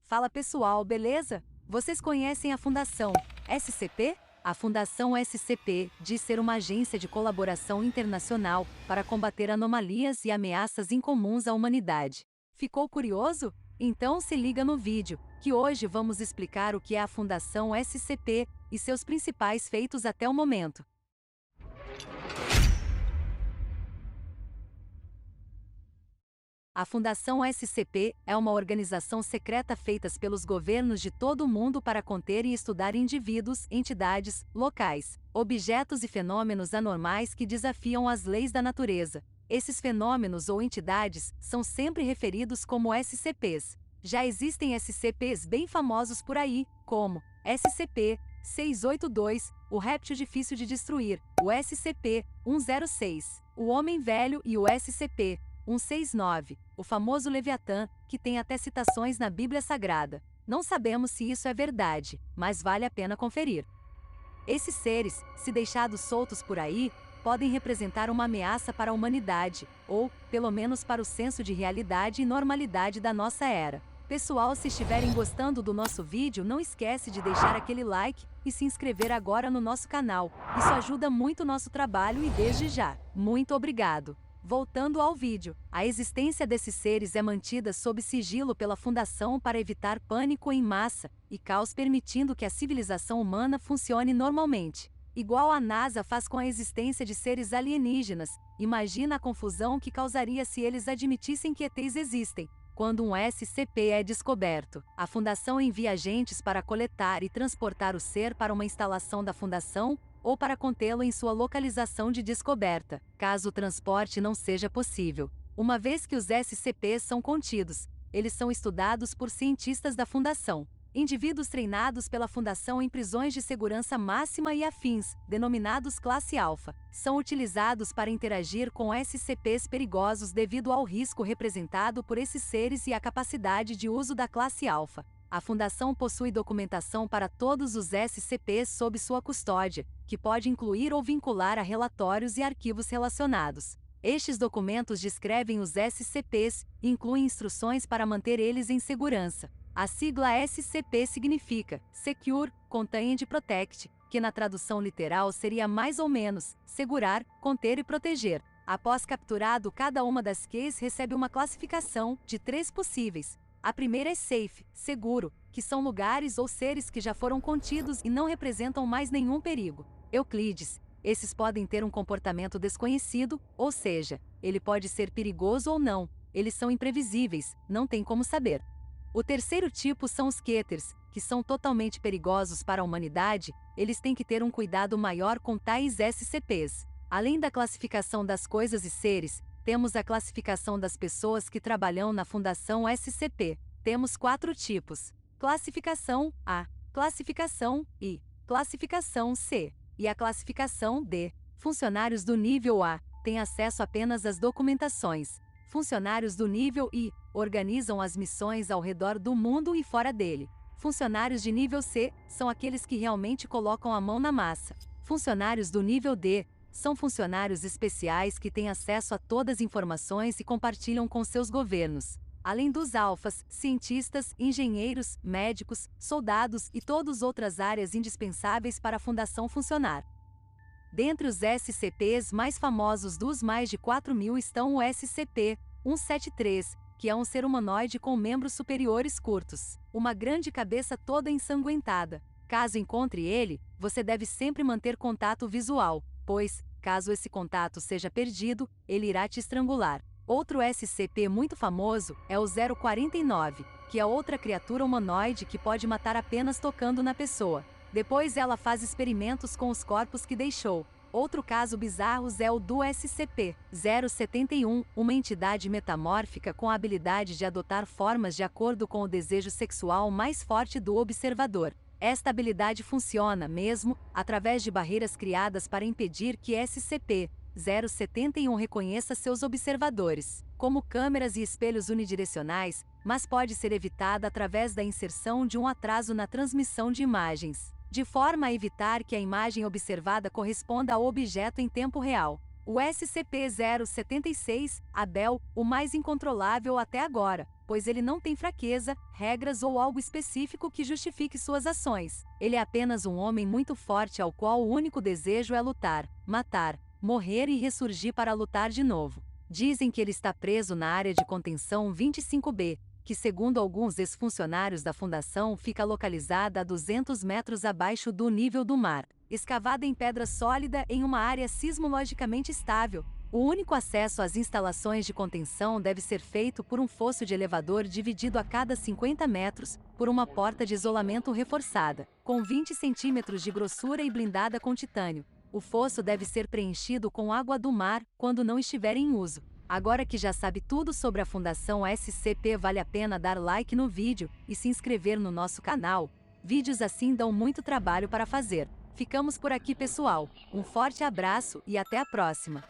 Fala pessoal, beleza? Vocês conhecem a Fundação SCP? A Fundação SCP diz ser uma agência de colaboração internacional para combater anomalias e ameaças incomuns à humanidade. Ficou curioso? Então se liga no vídeo, que hoje vamos explicar o que é a Fundação SCP e seus principais feitos até o momento. A Fundação SCP é uma organização secreta feita pelos governos de todo o mundo para conter e estudar indivíduos, entidades, locais, objetos e fenômenos anormais que desafiam as leis da natureza. Esses fenômenos ou entidades são sempre referidos como SCPs. Já existem SCPs bem famosos por aí, como SCP-682, o réptil difícil de destruir, o SCP-106, o Homem Velho e o SCP-169, o famoso Leviatã, que tem até citações na Bíblia Sagrada. Não sabemos se isso é verdade, mas vale a pena conferir. Esses seres, se deixados soltos por aí, podem representar uma ameaça para a humanidade, ou, pelo menos para o senso de realidade e normalidade da nossa era. Pessoal, se estiverem gostando do nosso vídeo, não esquece de deixar aquele like e se inscrever agora no nosso canal. Isso ajuda muito o nosso trabalho e desde já, muito obrigado! Voltando ao vídeo, a existência desses seres é mantida sob sigilo pela Fundação para evitar pânico em massa e caos, permitindo que a civilização humana funcione normalmente. Igual a NASA faz com a existência de seres alienígenas, imagina a confusão que causaria se eles admitissem que ETs existem. Quando um SCP é descoberto, a Fundação envia agentes para coletar e transportar o ser para uma instalação da Fundação, ou para contê-lo em sua localização de descoberta, caso o transporte não seja possível. Uma vez que os SCPs são contidos, eles são estudados por cientistas da Fundação. Indivíduos treinados pela Fundação em prisões de segurança máxima e afins, denominados classe alfa, são utilizados para interagir com SCPs perigosos devido ao risco representado por esses seres e a capacidade de uso da classe alfa. A Fundação possui documentação para todos os SCPs sob sua custódia, que pode incluir ou vincular a relatórios e arquivos relacionados. Estes documentos descrevem os SCPs e incluem instruções para manter eles em segurança. A sigla SCP significa Secure, Contain and Protect, que na tradução literal seria mais ou menos segurar, conter e proteger. Após capturado, cada uma das keys recebe uma classificação de 3 possíveis. A primeira é Safe, seguro, que são lugares ou seres que já foram contidos e não representam mais nenhum perigo. Euclides, esses podem ter um comportamento desconhecido, ou seja, ele pode ser perigoso ou não, eles são imprevisíveis, não tem como saber. O terceiro tipo são os Ketters, que são totalmente perigosos para a humanidade, eles têm que ter um cuidado maior com tais SCPs. Além da classificação das coisas e seres, temos a classificação das pessoas que trabalham na Fundação SCP. Temos 4 tipos: classificação A, classificação I, classificação C e a classificação D. Funcionários do nível A têm acesso apenas às documentações. Funcionários do nível I organizam as missões ao redor do mundo e fora dele. Funcionários de nível C são aqueles que realmente colocam a mão na massa. Funcionários do nível D são funcionários especiais que têm acesso a todas as informações e compartilham com seus governos. Além dos alfas, cientistas, engenheiros, médicos, soldados e todas outras áreas indispensáveis para a Fundação funcionar. Dentre os SCPs mais famosos dos mais de 4.000 estão o SCP-173, que é um ser humanoide com membros superiores curtos, uma grande cabeça toda ensanguentada. Caso encontre ele, você deve sempre manter contato visual, pois, caso esse contato seja perdido, ele irá te estrangular. Outro SCP muito famoso é o 049, que é outra criatura humanoide que pode matar apenas tocando na pessoa. Depois ela faz experimentos com os corpos que deixou. Outro caso bizarro é o do SCP-071, uma entidade metamórfica com a habilidade de adotar formas de acordo com o desejo sexual mais forte do observador. Esta habilidade funciona, mesmo, através de barreiras criadas para impedir que SCP-071 reconheça seus observadores, como câmeras e espelhos unidirecionais, mas pode ser evitada através da inserção de um atraso na transmissão de imagens, de forma a evitar que a imagem observada corresponda ao objeto em tempo real. O SCP-076, Abel, o mais incontrolável até agora, pois ele não tem fraqueza, regras ou algo específico que justifique suas ações. Ele é apenas um homem muito forte ao qual o único desejo é lutar, matar, morrer e ressurgir para lutar de novo. Dizem que ele está preso na área de contenção 25B, que segundo alguns ex-funcionários da fundação fica localizada a 200 metros abaixo do nível do mar, escavada em pedra sólida em uma área sismologicamente estável. O único acesso às instalações de contenção deve ser feito por um fosso de elevador dividido a cada 50 metros, por uma porta de isolamento reforçada, com 20 centímetros de grossura e blindada com titânio. O fosso deve ser preenchido com água do mar quando não estiver em uso. Agora que já sabe tudo sobre a Fundação SCP, vale a pena dar like no vídeo e se inscrever no nosso canal. Vídeos assim dão muito trabalho para fazer. Ficamos por aqui, pessoal. Um forte abraço e até a próxima!